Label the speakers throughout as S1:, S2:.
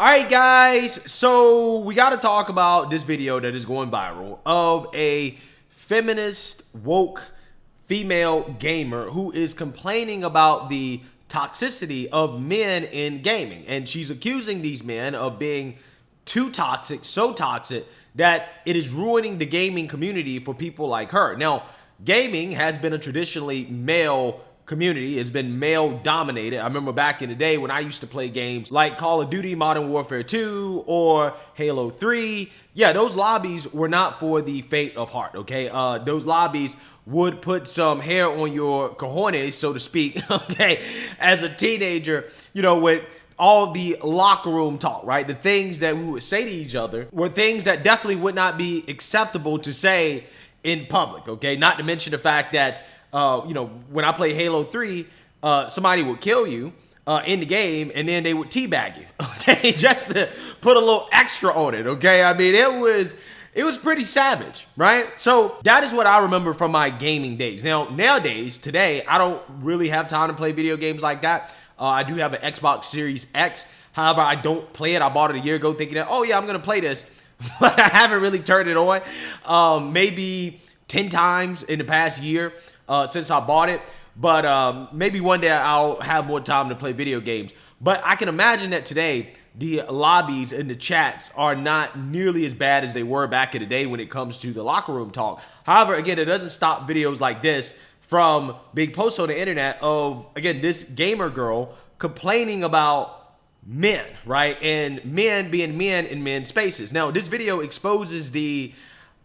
S1: All right, guys, so we got to talk about this video that is going viral of a feminist, woke female gamer who is complaining about the toxicity of men in gaming. And she's accusing these men of being too toxic, so toxic that it is ruining the gaming community for people like her. Now, gaming has been a traditionally male community. It's been male dominated. I remember back in the day when I used to play games like Call of Duty Modern Warfare 2 or Halo 3. Yeah, those lobbies were not for the faint of heart, okay? Those lobbies would put some hair on your cojones, so to speak, okay? As a teenager, you know, with all the locker room talk, right? The things that we would say to each other were things that definitely would not be acceptable to say in public, okay? Not to mention the fact that you know, when I play Halo 3, somebody would kill you in the game, and then they would teabag you, okay? Just to put a little extra on it, okay? I mean, it was pretty savage, right? So that is what I remember from my gaming days. Now, nowadays, today, I don't really have time to play video games like that. I do have an Xbox Series X. However, I don't play it. I bought it a year ago thinking that, oh yeah, I'm going to play this. But I haven't really turned it on. Maybe 10 times in the past year. Since I bought it, but maybe one day I'll have more time to play video games. But I can imagine that today the lobbies and the chats are not nearly as bad as they were back in the day when it comes to the locker room talk. However, again, it doesn't stop videos like this from being posted on the internet of, again, this gamer girl complaining about men, right? And men being men in men's spaces. Now, this video exposes the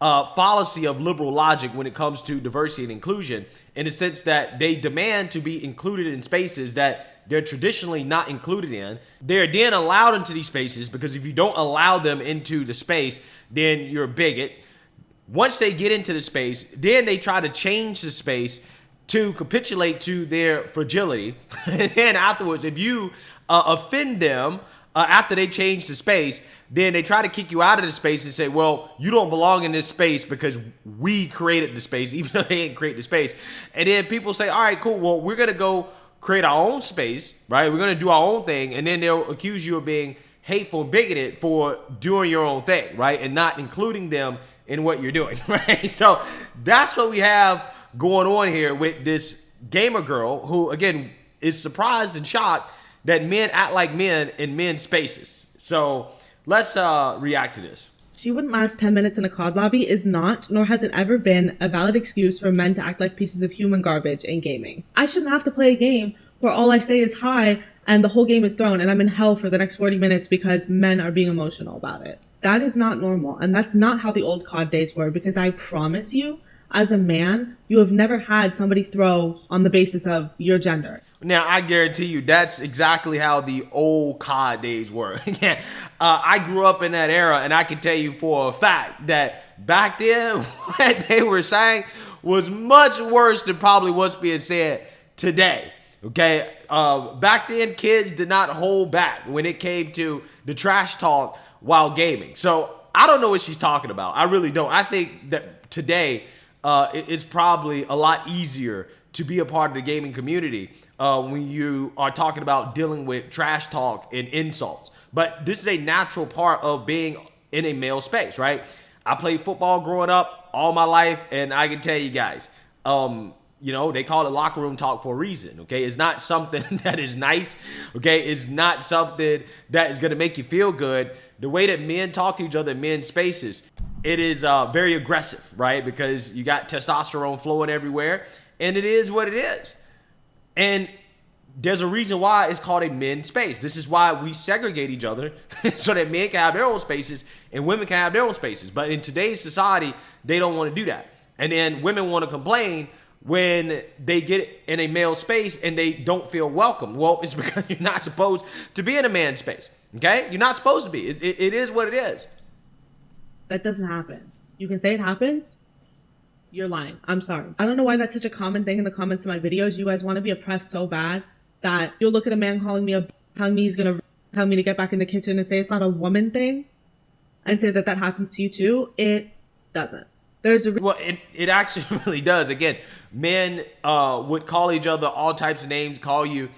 S1: fallacy of liberal logic when it comes to diversity and inclusion, in the sense that they demand to be included in spaces that they're traditionally not included in. They're then allowed into these spaces because if you don't allow them into the space, then you're a bigot. Once they get into the space, then they try to change the space to capitulate to their fragility. And then afterwards, if you offend them after they change the space, then they try to kick you out of the space and say, well, you don't belong in this space because we created the space, even though they didn't create the space. And then people say, all right, cool. Well, we're going to go create our own space, right? We're going to do our own thing. And then they'll accuse you of being hateful and bigoted for doing your own thing, right? And not including them in what you're doing, right? So that's what we have going on here with this gamer girl who, again, is surprised and shocked that men act like men in men's spaces. So let's react to this.
S2: She wouldn't last 10 minutes in a COD lobby is not, nor has it ever been, a valid excuse for men to act like pieces of human garbage in gaming. I shouldn't have to play a game where all I say is hi and the whole game is thrown and I'm in hell for the next 40 minutes because men are being emotional about it. That is not normal, and that's not how the old COD days were, because I promise you, as a man, you have never had somebody throw on the basis of your gender.
S1: Now, I guarantee you that's exactly how the old COD days were. I grew up in that era, and I can tell you for a fact that back then, what they were saying was much worse than probably what's being said today. Okay, back then, kids did not hold back when it came to the trash talk while gaming. So I don't know what she's talking about. I really don't. I think that today it's probably a lot easier to be a part of the gaming community when you are talking about dealing with trash talk and insults. But this is a natural part of being in a male space, right? I played football growing up all my life, and I can tell you guys, you know, they call it locker room talk for a reason, okay? It's not something that is nice, okay? It's not something that is going to make you feel good. The way that men talk to each other in men's spaces, it is very aggressive, right? Because you got testosterone flowing everywhere, and it is what it is. And there's a reason why it's called a men's space. This is why we segregate each other so that men can have their own spaces and women can have their own spaces. But in today's society, they don't want to do that. And then women want to complain when they get in a male space and they don't feel welcome. Well, it's because you're not supposed to be in a man's space, okay? You're not supposed to be. It is what it is.
S2: That doesn't happen. You can say it happens. You're lying. I'm sorry. I don't know why that's such a common thing in the comments of my videos. You guys want to be oppressed so bad that you'll look at a man telling me he's going to tell me to get back in the kitchen and say it's not a woman thing and say that that happens to you too. It doesn't.
S1: Well, it actually really does. Again, men would call each other all types of names, call you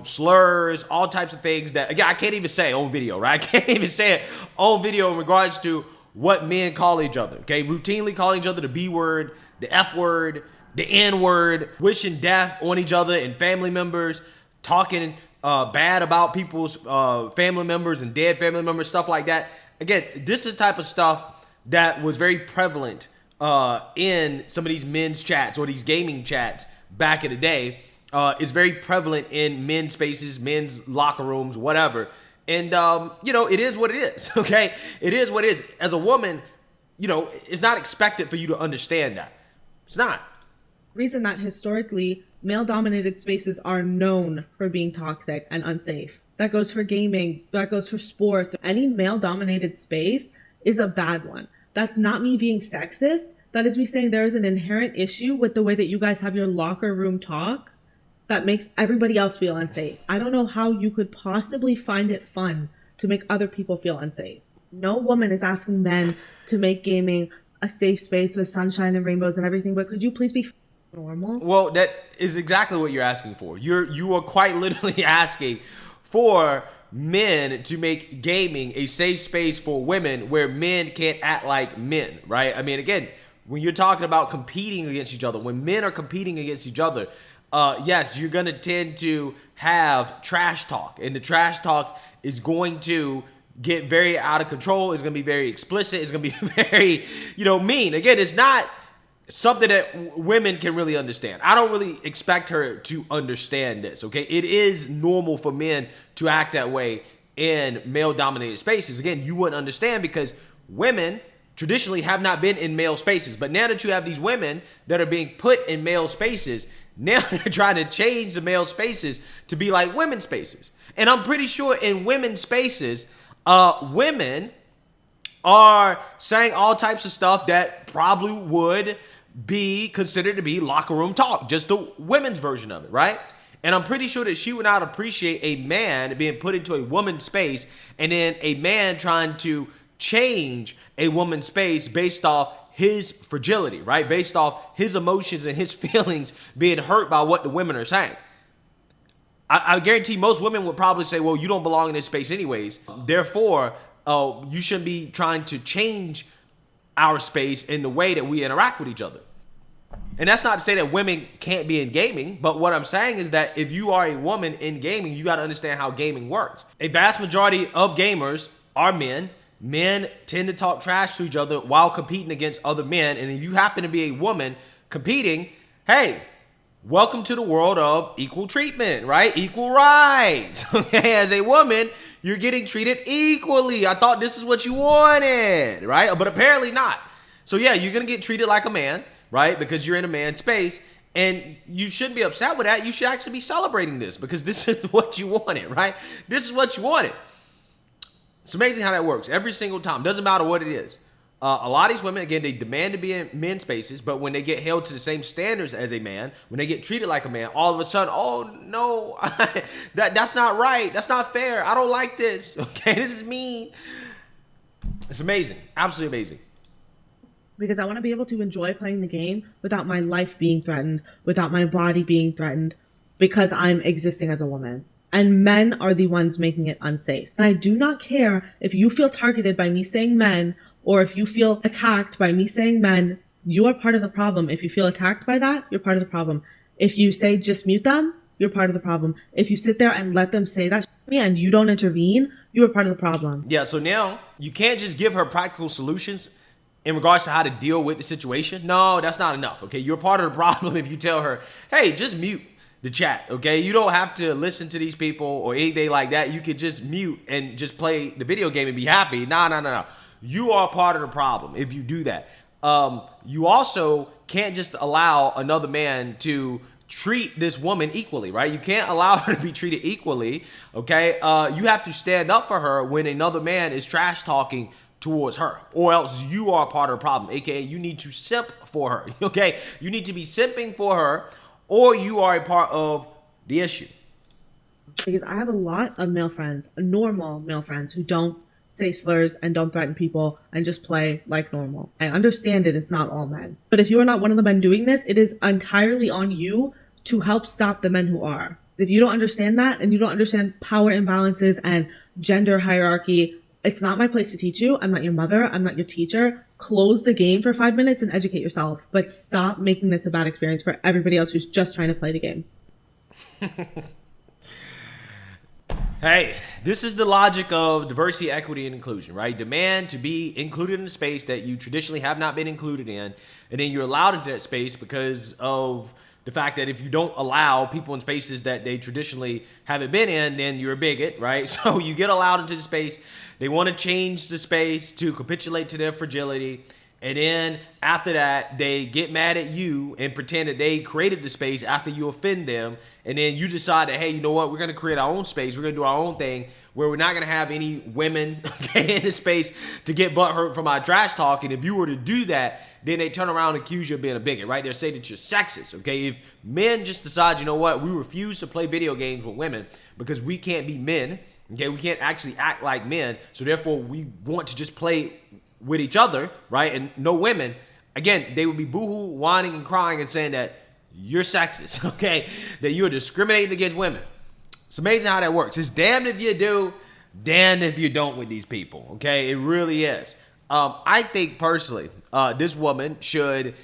S1: slurs, all types of things that, again, I can't even say on video, right? I can't even say it on video in regards to what men call each other, okay? Routinely calling each other the B word, the F word, the N word, wishing death on each other and family members, talking bad about people's family members and dead family members, stuff like that. Again, this is the type of stuff that was very prevalent in some of these men's chats or these gaming chats back in the day. It's very prevalent in men's spaces, men's locker rooms, whatever. And, it is what it is, okay? It is what it is. As a woman, it's not expected for you to understand that. It's not.
S2: Reason that historically, male-dominated spaces are known for being toxic and unsafe. That goes for gaming, that goes for sports. Any male-dominated space is a bad one. That's not me being sexist. That is me saying there is an inherent issue with the way that you guys have your locker room talk that makes everybody else feel unsafe. I don't know how you could possibly find it fun to make other people feel unsafe. No woman is asking men to make gaming a safe space with sunshine and rainbows and everything, but could you please be normal?
S1: Well, that is exactly what you're asking for. You are quite literally asking for men to make gaming a safe space for women where men can't act like men, right? I mean, again, when you're talking about competing against each other, when men are competing against each other, yes, you're going to tend to have trash talk, and the trash talk is going to get very out of control. It's going to be very explicit. It's going to be very, mean. Again, it's not something that women can really understand. I don't really expect her to understand this, okay? It is normal for men to act that way in male-dominated spaces. Again, you wouldn't understand because women traditionally have not been in male spaces. But now that you have these women that are being put in male spaces, now they're trying to change the male spaces to be like women's spaces. And I'm pretty sure in women's spaces, women are saying all types of stuff that probably would be considered to be locker room talk, just the women's version of it, right? And I'm pretty sure that she would not appreciate a man being put into a woman's space and then a man trying to change a woman's space based off his fragility, right? Based off his emotions and his feelings being hurt by what the women are saying. I guarantee most women would probably say, well, you don't belong in this space anyways. Therefore, you shouldn't be trying to change our space in the way that we interact with each other. And that's not to say that women can't be in gaming, but what I'm saying is that if you are a woman in gaming, you got to understand how gaming works. A vast majority of gamers are men. Men tend to talk trash to each other while competing against other men. And if you happen to be a woman competing, hey, welcome to the world of equal treatment, right? Equal rights. Okay, as a woman, you're getting treated equally. I thought this is what you wanted, right? But apparently not. So yeah, you're going to get treated like a man, right? Because you're in a man's space. And you shouldn't be upset with that. You should actually be celebrating this because this is what you wanted, right? This is what you wanted. It's amazing how that works every single time. Doesn't matter what it is. A lot of these women, again, they demand to be in men's spaces, but when they get held to the same standards as a man, when they get treated like a man, all of a sudden, oh no, that's not right. That's not fair. I don't like this. Okay, this is mean. It's amazing. Absolutely amazing.
S2: Because I want to be able to enjoy playing the game without my life being threatened, without my body being threatened, because I'm existing as a woman. And men are the ones making it unsafe. And I do not care if you feel targeted by me saying men, or if you feel attacked by me saying men. You are part of the problem. If you feel attacked by that, you're part of the problem. If you say just mute them, you're part of the problem. If you sit there and let them say that to me and you don't intervene, you are part of the problem.
S1: Yeah, so now you can't just give her practical solutions in regards to how to deal with the situation. No, that's not enough, okay? You're part of the problem if you tell her, hey, just mute the chat, okay? You don't have to listen to these people or anything like that. You could just mute and just play the video game and be happy. No. You are part of the problem if you do that. You also can't just allow another man to treat this woman equally, right? You can't allow her to be treated equally, okay? You have to stand up for her when another man is trash talking towards her, or else you are part of the problem, aka you need to simp for her, okay? You need to be simping for her, or you are a part of the issue.
S2: Because I have a lot of male friends, normal male friends, who don't say slurs and don't threaten people and just play like normal. I understand it's not all men. But if you are not one of the men doing this, it is entirely on you to help stop the men who are. If you don't understand that and you don't understand power imbalances and gender hierarchy, it's not my place to teach you. I'm not your mother. I'm not your teacher. Close the game for 5 minutes and educate yourself. But stop making this a bad experience for everybody else who's just trying to play the game.
S1: Hey, this is the logic of diversity, equity, and inclusion, right? Demand to be included in a space that you traditionally have not been included in, and then you're allowed into that space because of the fact that if you don't allow people in spaces that they traditionally haven't been in, then you're a bigot, right? So you get allowed into the space. They want to change the space to capitulate to their fragility. And then after that, they get mad at you and pretend that they created the space after you offend them. And then you decide that, hey, you know what? We're going to create our own space. We're going to do our own thing where we're not going to have any women in the space to get butthurt from our trash talk. And if you were to do that, then they turn around and accuse you of being a bigot, right? They'll say that you're sexist, okay? If men just decide, you know what? We refuse to play video games with women because we can't be men, okay? We can't actually act like men. So therefore, we want to just play with each other, right? And no women. Again, they would be boohoo, whining and crying and saying that you're sexist, okay? That you're discriminating against women. It's amazing how that works. It's damned if you do, damned if you don't with these people, okay? It really is. I think personally, this woman should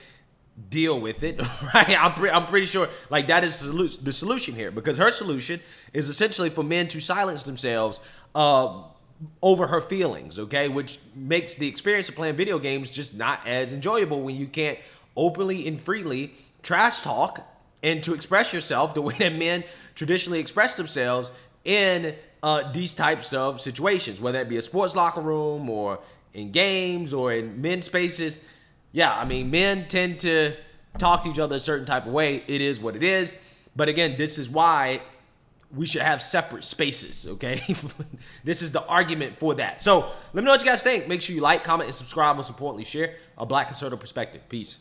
S1: deal with it, right? I'm pretty sure like that is the solution here, because her solution is essentially for men to silence themselves over her feelings, okay? Which makes the experience of playing video games just not as enjoyable when you can't openly and freely trash talk and to express yourself the way that men traditionally express themselves in these types of situations, whether it be a sports locker room or in games or in men's spaces. Yeah, I mean, men tend to talk to each other a certain type of way. It is what it is. But again, this is why we should have separate spaces, okay? This is the argument for that. So let me know what you guys think. Make sure you like, comment, and subscribe. Most importantly, share a Black conservative perspective. Peace.